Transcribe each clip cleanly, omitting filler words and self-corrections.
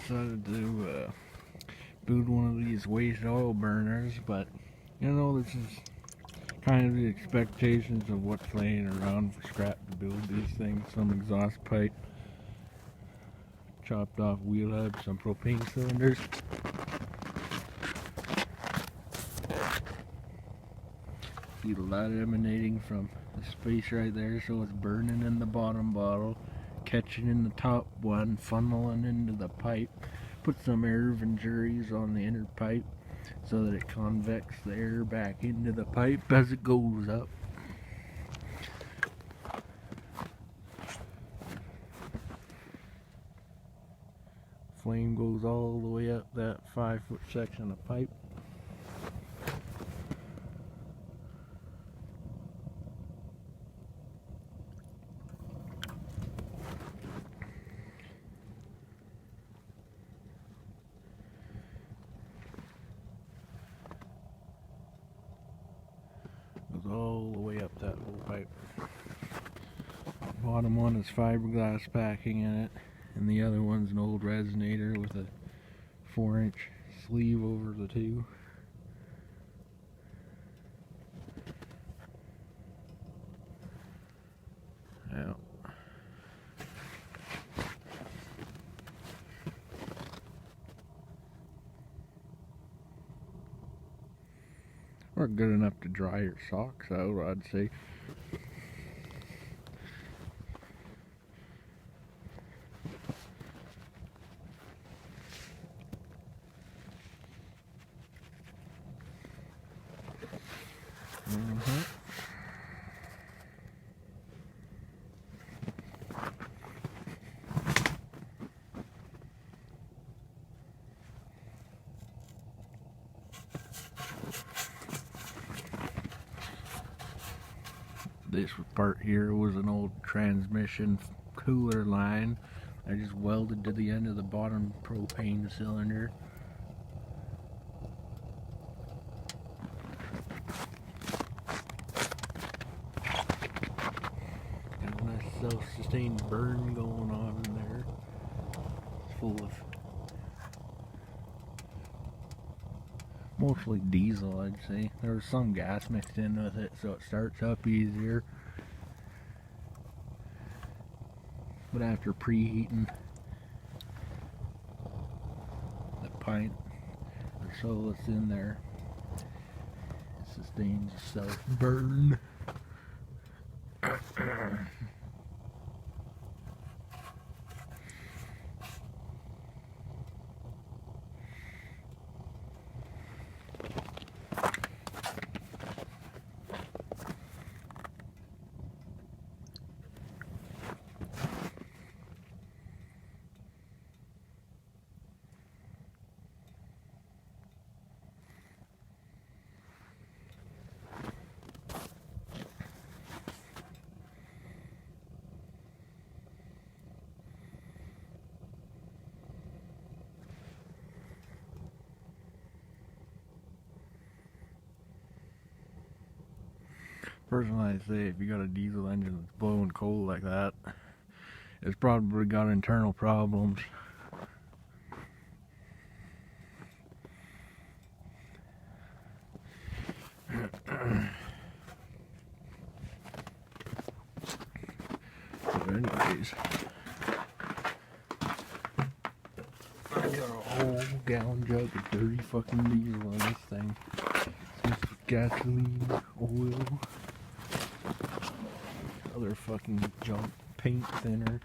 decided to build one of these waste oil burners, but you know, this is kind of the expectations of what's laying around for scrap to build these things. Some exhaust pipe, chopped off wheel hubs, some propane cylinders. See the light emanating from the space right there, so it's burning in the bottom bottle, catching in the top one, funneling into the pipe. Put some air ventures on the inner pipe so that it convects the air back into the pipe as it goes up. Flame goes all the way up that 5-foot section of pipe. Goes all the way up that whole pipe. Bottom one is fiberglass packing in it, and the other one's an old resonator with a 4-inch sleeve over the two. Yeah. Or good enough to dry your socks out, I'd say. This part here was an old transmission cooler line. I just welded to the end of the bottom propane cylinder. Got a nice self-sustained burn going on in there. It's full of mostly diesel, I'd say. There was some gas mixed in with it, so it starts up easier. But after preheating the pint or so that's in there, it sustains a self-burn. Personally, I say if you got a diesel engine that's blowing coal like that, it's probably got internal problems. But anyways, I got a whole gallon jug of dirty fucking diesel on this thing. Some gasoline, oil, other fucking junk, paint thinner.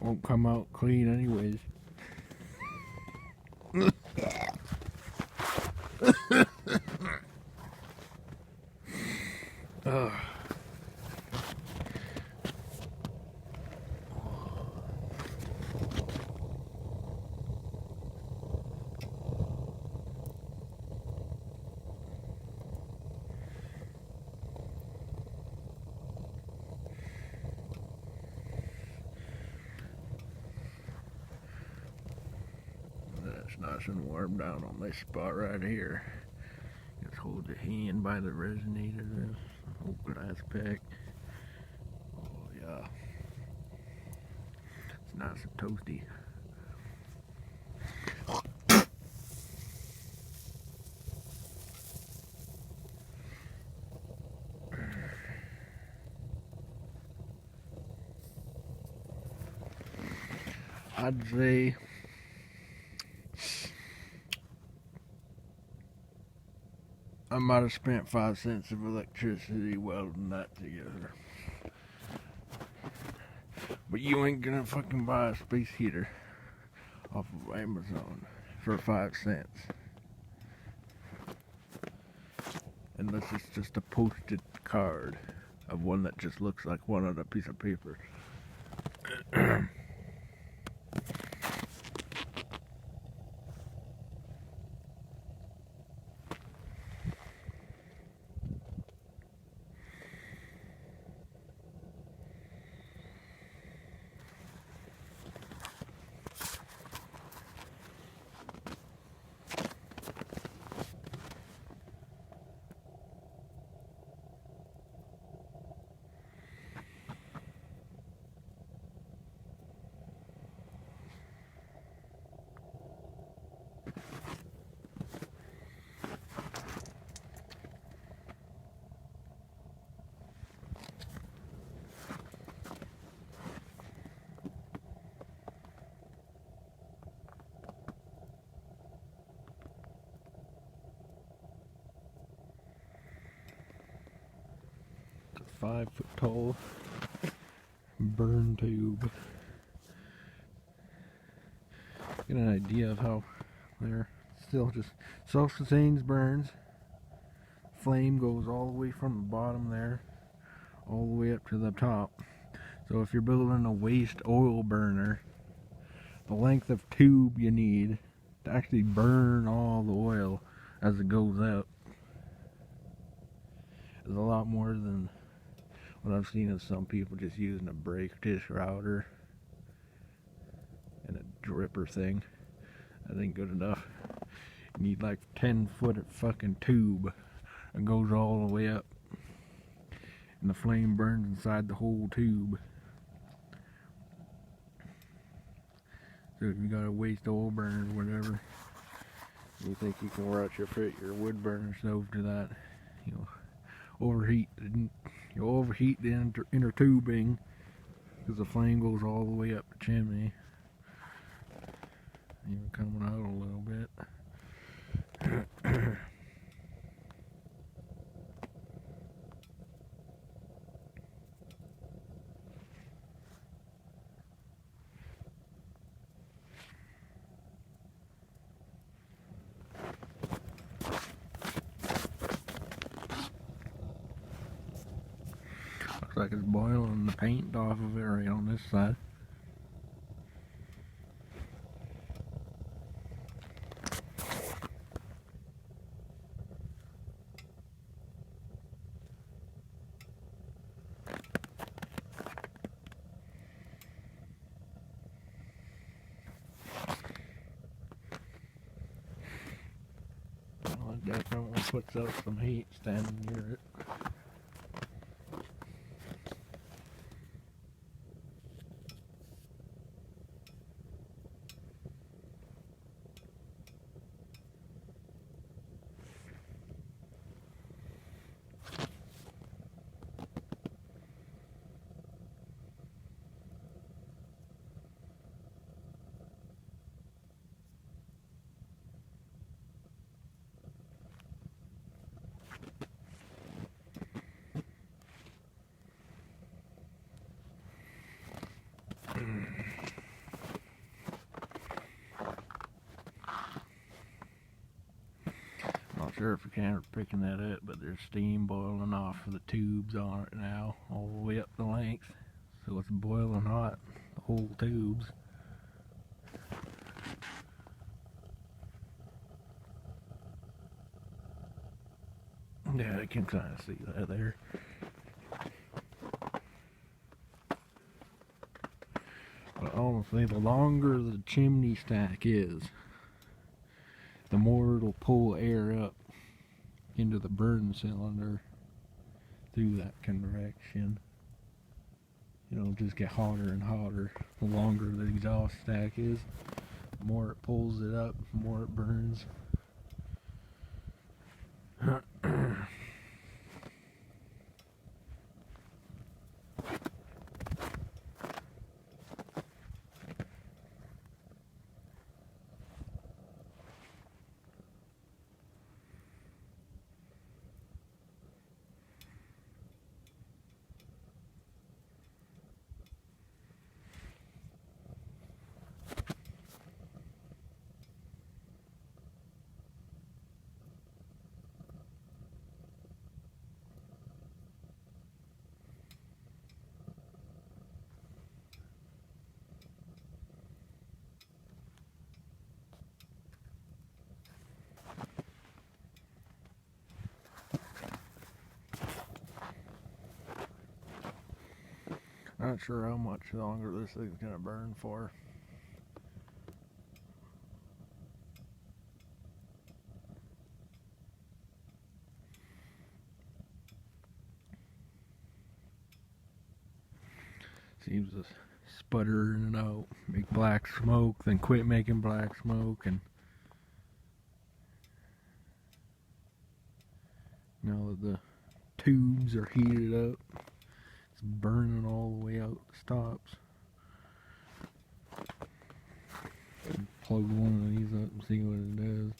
Won't come out clean anyways. Ugh. That's nice and warm down on this spot right here. Just hold your hand by the resonator there. Whole glass pack. Oh yeah. It's nice and toasty. I'd say I might have spent 5 cents of electricity welding that together. But you ain't gonna fucking buy a space heater off of Amazon for 5 cents. Unless it's just a posted card of one that just looks like one on a piece of paper. It's a 5-foot tall burn tube. Get an idea of how they're still just self-sustains burns. Flame goes all the way from the bottom there all the way up to the top. So if you're building a waste oil burner, the length of tube you need to actually burn all the oil as it goes up is a lot more than what I've seen of some people just using a brake dish router and a dripper thing. That ain't good enough. You need like 10-foot fucking tube that goes all the way up, and the flame burns inside the whole tube. So if you got a waste oil burner or whatever, you think you can retrofit your wood burner stove to that, you overheat the inner tubing because the flame goes all the way up the chimney, even coming out a little bit. Looks like it's boiling the paint off of it right on this side. Well, it definitely puts out some heat standing near it. sure if you can picking that up, but there's steam boiling off of the tubes on it now, all the way up the length. So it's boiling hot, the whole tubes. Yeah, I can kind of see that there. But honestly, the longer the chimney stack is, the more it'll pull air up into the burn cylinder through that convection. It'll just get hotter and hotter. The longer the exhaust stack is, the more it pulls it up, the more it burns. Not sure how much longer this thing's gonna burn for. Seems to sputter in and out, make black smoke, then quit making black smoke, and now that the tubes are heated up, it's burning all the way out the stops. Plug one of these up and see what it does.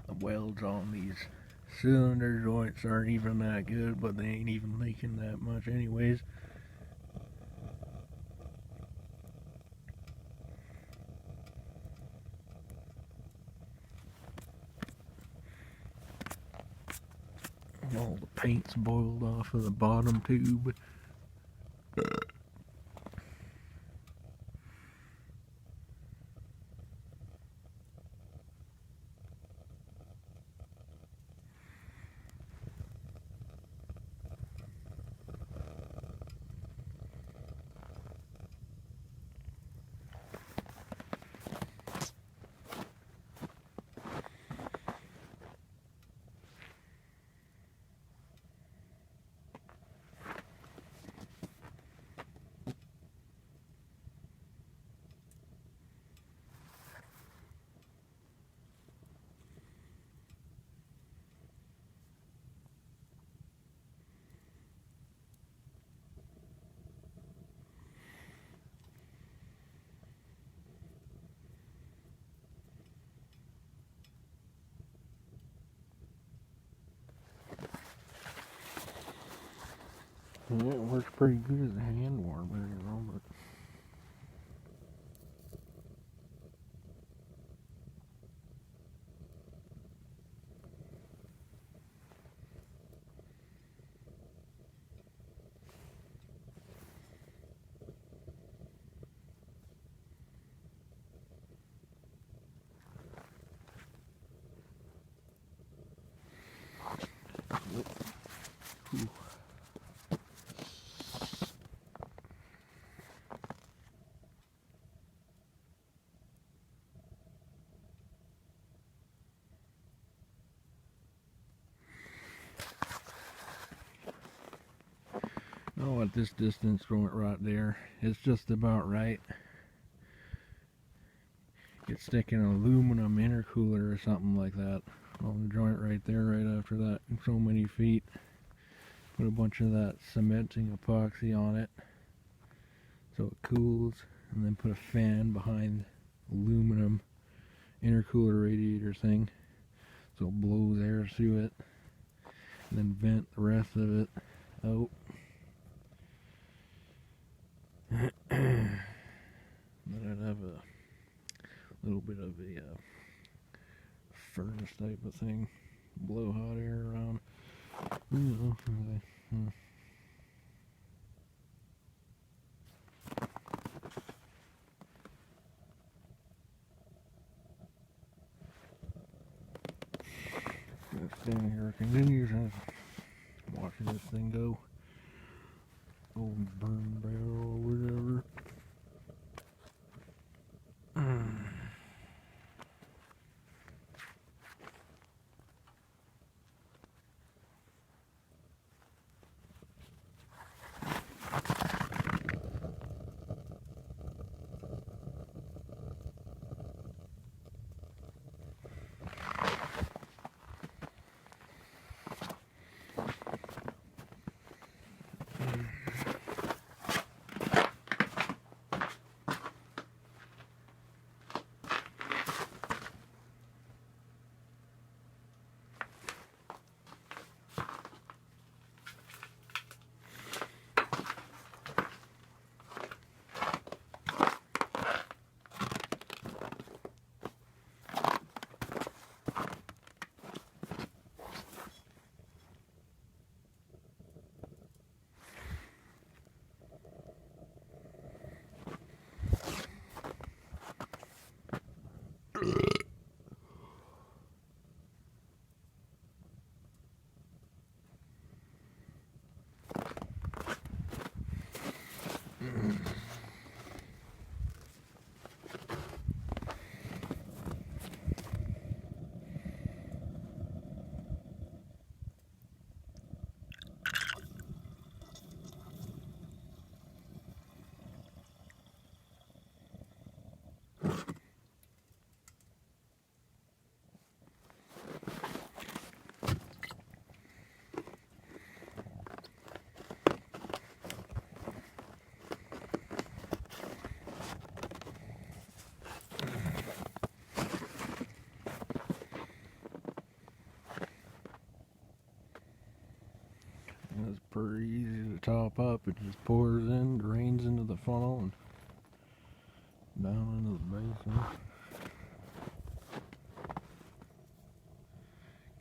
The welds on these cylinder joints aren't even that good, but they ain't even leaking that much anyways. All the paint's boiled off of the bottom tube. Yeah, it works pretty good as a hand warmer, but Oh, at this distance from it right there, it's just about right. It's sticking an aluminum intercooler or something like that on the joint right there, right after that. So many feet. Put a bunch of that cementing epoxy on it so it cools, and then put a fan behind aluminum intercooler radiator thing so it blows air through it, and then vent the rest of it out. Then I'd have a little bit of a furnace type of thing, blow hot air around. Standing here continues as watching this thing go. Old burn barrel or whatever. It's pretty easy to top up. It just pours in, drains into the funnel, and down into the basin.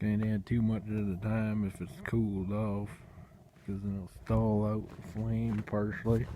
Can't add too much at a time if it's cooled off, because then it'll stall out the flame partially.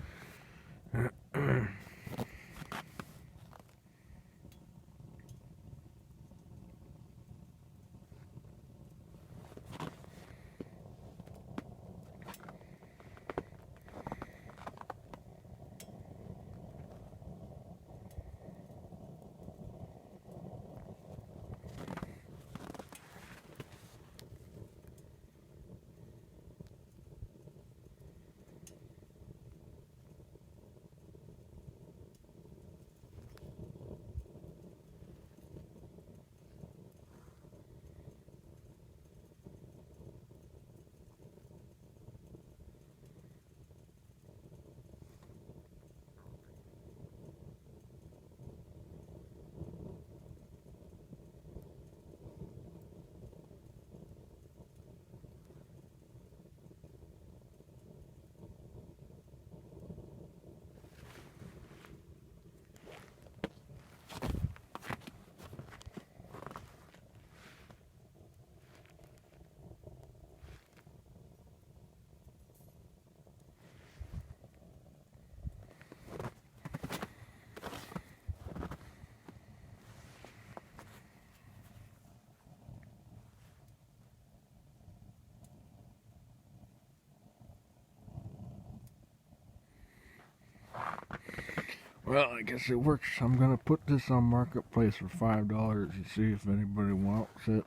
Well, I guess it works. I'm gonna put this on Marketplace for $5. You see if anybody wants it.